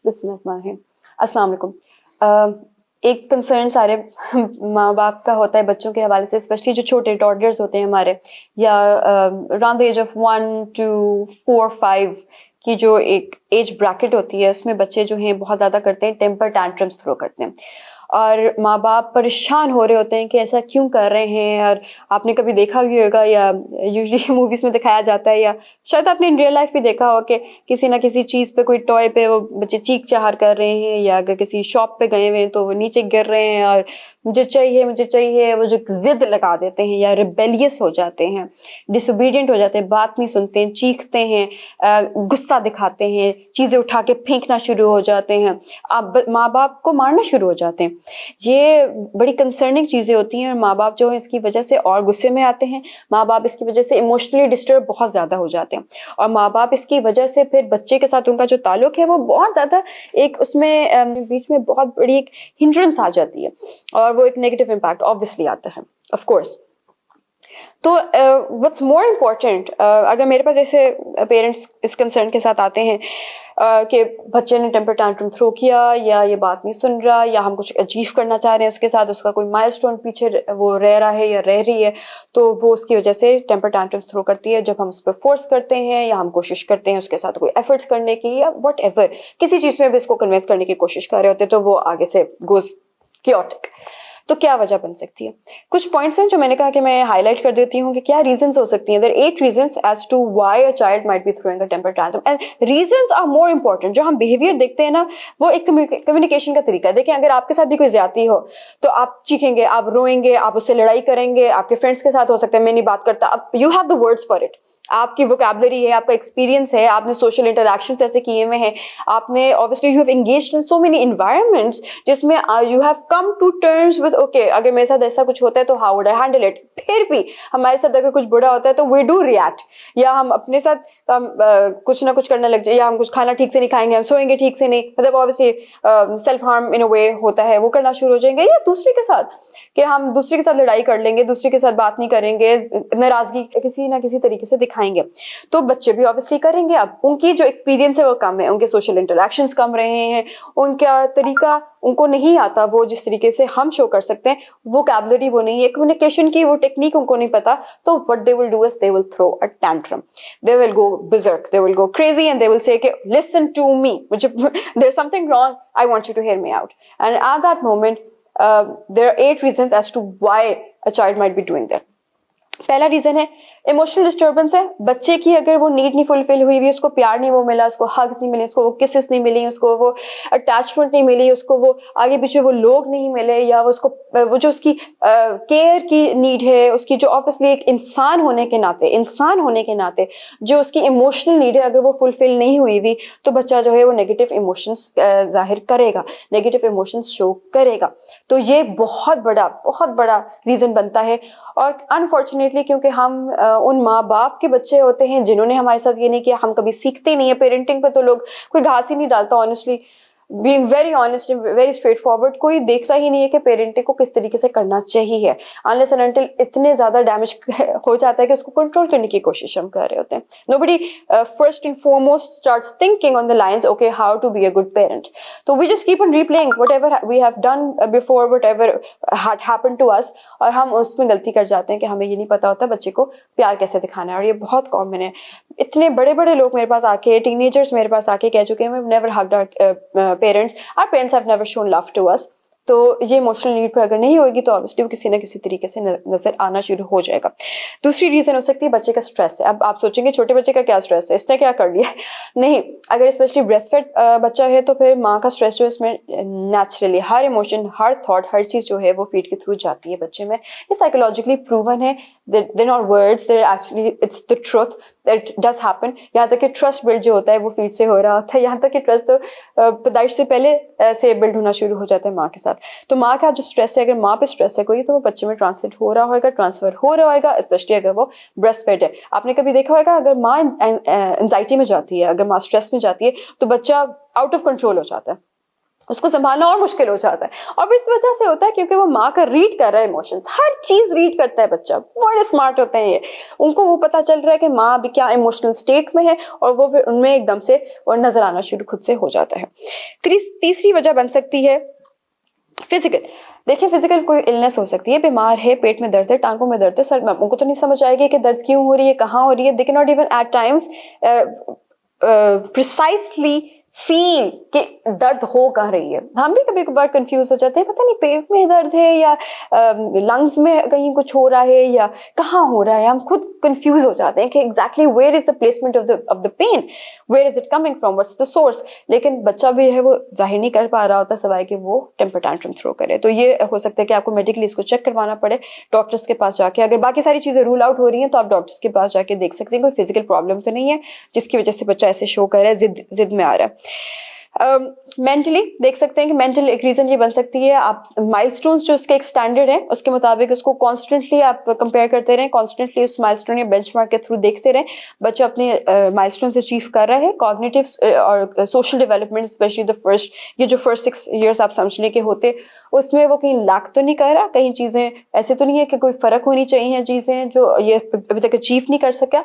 बिस्मिल्लाह। अस्सलाम वालेकुम। एक कंसर्न सारे माँ बाप का होता है बच्चों के हवाले से, स्पेशली जो छोटे टॉडलर्स होते हैं हमारे, या around the age of 1 to 4 5 की जो एक एज ब्रैकेट होती है, उसमें बच्चे जो हैं बहुत ज़्यादा करते हैं, टेम्पर टैंट्रम्स थ्रो करते हैं और माँ बाप परेशान हो रहे होते हैं कि ऐसा क्यों कर रहे हैं। और आपने कभी देखा भी होगा, या यूजुअली मूवीज में दिखाया जाता है, या शायद आपने इन रियल लाइफ भी देखा हो कि किसी ना किसी चीज़ पे, कोई टॉय पे वो बच्चे चीख चहार कर रहे हैं, या अगर किसी शॉप पे गए हुए हैं तो वो नीचे गिर रहे हैं और मुझे चाहिए मुझे चाहिए, वो जो जिद लगा देते हैं या रिबेलियस हो जाते हैं, डिसोबीडियंट हो जाते हैं, बात नहीं सुनते हैं, चीखते हैं, गुस्सा दिखाते हैं, चीज़ें उठा के फेंकना शुरू हो जाते हैं, आप माँ बाप को मारना शुरू हो जाते हैं। ये बड़ी कंसर्निंग चीज़ें होती हैं और माँ बाप जो है इसकी वजह से और गुस्से में आते हैं। माँ बाप इसकी वजह से इमोशनली डिस्टर्ब बहुत ज़्यादा हो जाते हैं और माँ बाप इसकी वजह से फिर बच्चे के साथ उनका जो ताल्लुक है वो बहुत ज़्यादा एक उसमें बीच में बहुत बड़ी एक हिंड्रेंस आ जाती है और वो एक नेगेटिव इम्पैक्ट ऑब्वियसली आता है, ऑफ कोर्स। तो व्हाट्स मोर इम्पोर्टेंट, अगर मेरे पास ऐसे पेरेंट्स इस कंसर्न के साथ आते हैं कि बच्चे ने टेम्पर टैंट्रम थ्रो किया, या ये बात नहीं सुन रहा, या हम कुछ अचीव करना चाह रहे हैं उसके साथ, उसका कोई माइलस्टोन पीछे वो रह रहा है या रह रही है, तो वो उसकी वजह से टेम्पर टैंट्रम्स थ्रो करती है। जब हम उस पर फोर्स करते हैं या हम कोशिश करते हैं उसके साथ कोई एफर्ट्स करने की, या वट एवर, किसी चीज़ में भी इसको कन्विंस करने की कोशिश कर रहे होते हैं, तो वो आगे से गोज chaotic। तो क्या वजह बन सकती है? कुछ पॉइंट्स हैं जो मैंने कहा कि मैं हाईलाइट कर देती हूँ कि क्या रीजंस हो सकती हैं। There 8 reasons as to why a child might be throwing a temper tantrum, and reasons are more important. जो हम बिहेवियर देखते हैं ना, वो एक कम्युनिकेशन का तरीका है। देखिए, अगर आपके साथ भी कोई ज्यादती हो तो आप चीखेंगे, आप रोएंगे, आप उससे लड़ाई करेंगे। आपके फ्रेंड्स के साथ हो सकता है, मैं नहीं बात करता, अब you have the words for it. आपकी वोकैबुलरी है, आपका एक्सपीरियंस है, आपने सोशल इंटरैक्शंस ऐसे किए हुए हैं, आपने obviously you have engaged in so many environments जिसमें you have come to terms with okay, अगर मेरे साथ ऐसा कुछ होता है तो how would I handle it. फिर भी हमारे साथ अगर कुछ बुरा होता है तो वी डू रिएक्ट, या हम अपने साथ कुछ ना कुछ करने लग जाए, या हम कुछ खाना ठीक से नहीं खाएंगे, हम सोएंगे ठीक से नहीं, मतलब ऑब्वियसली सेल्फ हार्म इन अ वे होता है, वो करना शुरू हो जाएंगे। या दूसरे के साथ कि हम दूसरे के साथ लड़ाई कर लेंगे, दूसरे के साथ बात नहीं करेंगे, नाराजगी किसी ना किसी तरीके से दिखाएंगे, तो बच्चे भी ऑब्वियसली करेंगे। अब उनकी जो एक्सपीरियंस है वो कम है, उनके सोशल इंटरैक्शंस कम रहे हैं, उनका तरीका उनको नहीं आता वो जिस तरीके से हम शो कर सकते हैं, वोकैबुलरी वो नहीं है, कम्युनिकेशन की वो टेक्निक उनको नहीं पता, तो what they will do is they will throw a tantrum, they will go berserk, they will go crazy, and they will say okay, listen to me, there's something wrong, I want you to hear me out. And at that moment there are 8 reasons as to why a child might be doing that. पहला reason है emotional disturbance है। बच्चे की अगर वो need नहीं fulfil हुई हुई, उसको प्यार नहीं वो मिला, उसको हग्स नहीं मिले, उसको वो किसेस नहीं मिली, उसको वो अटैचमेंट नहीं मिली, उसको वो आगे पीछे वो लोग नहीं मिले, या उसको वो जो उसकी केयर की नीड है, उसकी जो ऑब्वियसली एक इंसान होने के नाते जो उसकी इमोशनल नीड है, अगर वो फुलफिल नहीं हुई हुई, तो बच्चा जो है वो नेगेटिव इमोशंस जाहिर करेगा, नेगेटिव इमोशंस शो करेगा। तो ये बहुत बड़ा रीजन बनता है। और अनफॉर्चुनेटली क्योंकि हम उन माँ बाप के बच्चे होते हैं जिन्होंने हमारे साथ ये नहीं किया, हम कभी सीखते नहीं है। पेरेंटिंग पे तो लोग कोई घास ही नहीं डालता, honestly being very honest and very straight forward, कोई देखता ही नहीं है कि पेरेंटिंग को किस तरीके से करना चाहिए, अनलेस एंड अनटिल इतने ज्यादा डैमेज हो जाता है कि उसको कंट्रोल करने की कोशिश हम कर रहे होते हैं। Nobody first and foremost starts thinking on the lines okay how to be a good parent. तो we just keep on replaying whatever we have done before, whatever had happened to us, और हम उसमें गलती कर जाते हैं कि हमें ये नहीं पता होता बच्चे को प्यार कैसे दिखाना है। और ये बहुत कॉमन है। इतने बड़े लोग मेरे पास आके, टीनेजर्स मेरे पास आके कह चुके हैं, we never hugged our parents have never shown love to us। तो ये इमोशनल नीड पर अगर नहीं होगी तो ऑब्वियसली वो किसी ना किसी तरीके से नजर आना शुरू हो जाएगा। दूसरी रीजन हो सकती है बच्चे का स्ट्रेस है। अब आप सोचेंगे छोटे बच्चे का क्या स्ट्रेस है, इसने क्या कर लिया? नहीं, अगर स्पेशली ब्रेस्ट फेड बच्चा है तो फिर माँ का स्ट्रेस जो है इसमें नेचुरली हर इमोशन, हर थॉट, हर चीज जो है वो फीड के थ्रू जाती है बच्चे में। ये साइकोलॉजिकली प्रूवन है, they're not words, they're actually it's the truth that does happen। यहाँ तक कि ट्रस्ट बिल्ड जो होता है वो फीड से हो रहा होता है, यहाँ तक कि ट्रस्ट तो पैदाइश से पहले से बिल्ड होना शुरू हो जाता है माँ के साथ। तो माँ का जो स्ट्रेस है, अगर माँ पे स्ट्रेस है कोई, तो वो बच्चे में ट्रांसलेट हो रहा होगा, ट्रांसफर हो रहा होगा, स्पेशली अगर वो ब्रेस्ट फेड है। आपने कभी देखा होगा अगर माँ एंजाइटी में जाती है, अगर माँ स्ट्रेस में जाती है, तो बच्चा आउट ऑफ कंट्रोल हो जाता है। उसको संभालना और मुश्किल हो जाता है। और इस वजह से होता है क्योंकि वो माँ का रीड कर रहा है इमोशंस, हर चीज रीड करता है बच्चा, बड़े स्मार्ट होते हैं ये। उनको वो पता चल रहा है कि माँ अभी क्या इमोशनल स्टेट में है और वो फिर उनमें एकदम से और नजर आना शुरू खुद से हो जाता है। तीसरी वजह बन सकती है फिजिकल। देखिए फिजिकल कोई इलनेस हो सकती है, बीमार है, पेट में दर्द है, टांगों में दर्द है, सर में, उनको तो नहीं समझ आएगी कि दर्द क्यों हो रही है, कहाँ हो रही है। They can not even at times precisely feel कि दर्द हो कहाँ रही है। हम भी कभी कभार कंफ्यूज हो जाते हैं, पता नहीं पेट में दर्द है या लंग्स में कहीं कुछ हो रहा है या कहाँ हो रहा है। हम खुद कंफ्यूज हो जाते हैं कि exactly where is the placement of the pain, where is it coming from, what's the source. लेकिन बच्चा भी है वो जाहिर नहीं कर पा रहा होता सवाए कि वो टेम्पर टैंट्रम थ्रो करे। तो ये हो सकता है कि आपको मेडिकली इसको चेक करवाना पड़े डॉक्टर्स के पास जाके। अगर बाकी सारी चीजें रूल आउट हो रही हैं तो आप डॉक्टर्स के पास जाके देख सकते हैं कोई फिजिकल प्रॉब्लम तो नहीं है जिसकी वजह से बच्चा ऐसे शो कर रहा है, जिद में आ रहा है। मेंटली देख सकते हैं कि मेंटल एक रीजन ये बन सकती है, आप माइलस्टोन्स जो उसके एक स्टैंडर्ड है उसके मुताबिक उसको कॉन्स्टेंटली आप कंपेयर करते रहें, कॉन्स्टेंटली उस माइलस्टोन या बेंचमार्क के थ्रू देखते रहें बच्चा अपने माइलस्टोन्स अचीव कर रहा है। कॉग्निटिव और सोशल डेवलपमेंट स्पेशली जो फर्स्ट 6 years आप समझ लें कि होते, उसमें वो कहीं लैक तो नहीं कर रहा, कहीं चीजें ऐसे तो नहीं है कि कोई फर्क होनी चाहिए चीजें जो ये अभी तक अचीव नहीं कर सका,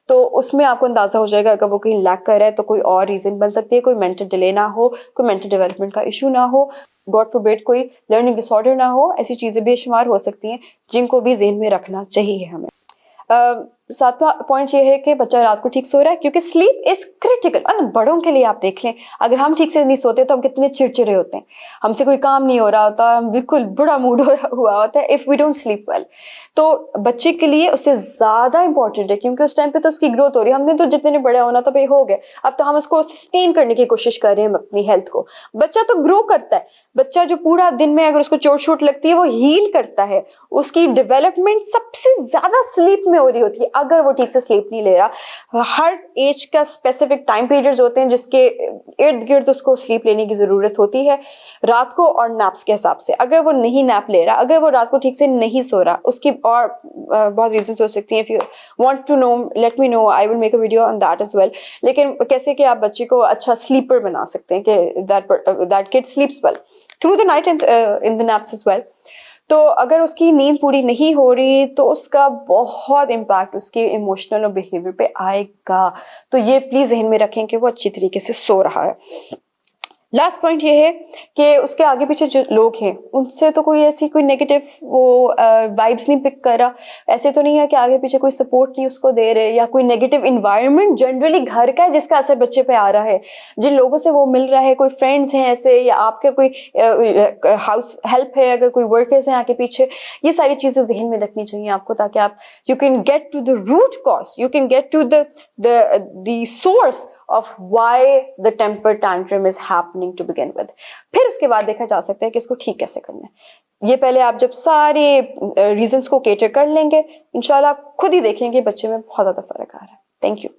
तो उसमें आपको अंदाजा हो जाएगा अगर वो कहीं लैक कर रहा है तो कोई और रीजन बन सकती है, कोई मेंटल डिले ना हो, कोई मेंटल डेवलपमेंट का इशू ना हो, गॉड फॉरबिड कोई लर्निंग डिसऑर्डर ना हो। ऐसी चीजें बेशुमार हो सकती हैं जिनको भी ज़हन में रखना चाहिए हमें। सातवां पॉइंट ये है कि बच्चा रात को ठीक सो रहा है क्योंकि स्लीप इज क्रिटिकल। मतलब बड़ों के लिए आप देख लें, अगर हम ठीक से नहीं सोते तो हम कितने चिड़चिड़े होते हैं, हमसे कोई काम नहीं हो रहा होता, हम बिल्कुल बुरा मूड हुआ होता है if we don't sleep well. तो बच्चे के लिए उससे ज्यादा इंपॉर्टेंट है क्योंकि उस टाइम पे तो उसकी ग्रोथ हो रही है। हमने तो जितने बड़े होना तो भाई हो गए, अब तो हम उसको सस्टेन करने की कोशिश कर रहे हैं अपनी हेल्थ को। बच्चा तो ग्रो करता है, बच्चा जो पूरा दिन में अगर उसको चोट शोट लगती है वो हील करता है, उसकी डेवलपमेंट सबसे ज्यादा स्लीप में हो रही होती है अगर वो ठीक से स्लीप नहीं ले रहा। हर एज का स्पेसिफिक टाइम पीरियड्स होते हैं जिसके इर्द गिर्द उसको स्लीप लेने की जरूरत होती है रात को और नैप्स के हिसाब से। अगर वो नहीं नैप ले रहा, अगर वो रात को ठीक से नहीं सो रहा, उसकी और बहुत रीजंस हो सकती हैं। If you want to know let me know, I will make a video on that as well. लेकिन कैसे कि आप बच्चे को अच्छा स्लीपर बना सकते हैं कि that kid sleeps well through the night and in the naps as well. तो अगर उसकी नींद पूरी नहीं हो रही तो उसका बहुत इम्पैक्ट उसके इमोशनल और बिहेवियर पे आएगा। तो ये प्लीज ध्यान में रखें कि वो अच्छी तरीके से सो रहा है। लास्ट पॉइंट ये है कि उसके आगे पीछे जो लोग हैं उनसे तो कोई ऐसी कोई नेगेटिव वो वाइब्स नहीं पिक कर रहा। ऐसे तो नहीं है कि आगे पीछे कोई सपोर्ट नहीं उसको दे रहे या कोई नेगेटिव इन्वायरमेंट जनरली घर का है जिसका असर बच्चे पे आ रहा है। जिन लोगों से वो मिल रहा है, कोई फ्रेंड्स हैं ऐसे या आपके कोई हाउस हेल्प है, अगर कोई वर्कर्स हैं आगे पीछे, ये सारी चीजें जहन में रखनी चाहिए आपको ताकि आप you can get to the root cause, you can get to the source of why the temper tantrum is happening to begin with। फिर उसके बाद देखा जा सकता है कि इसको ठीक कैसे करना है। ये पहले आप जब सारे रीजंस को केटर कर लेंगे इंशाल्लाह खुद ही देखेंगे बच्चे में बहुत ज्यादा फर्क आ रहा है। Thank you.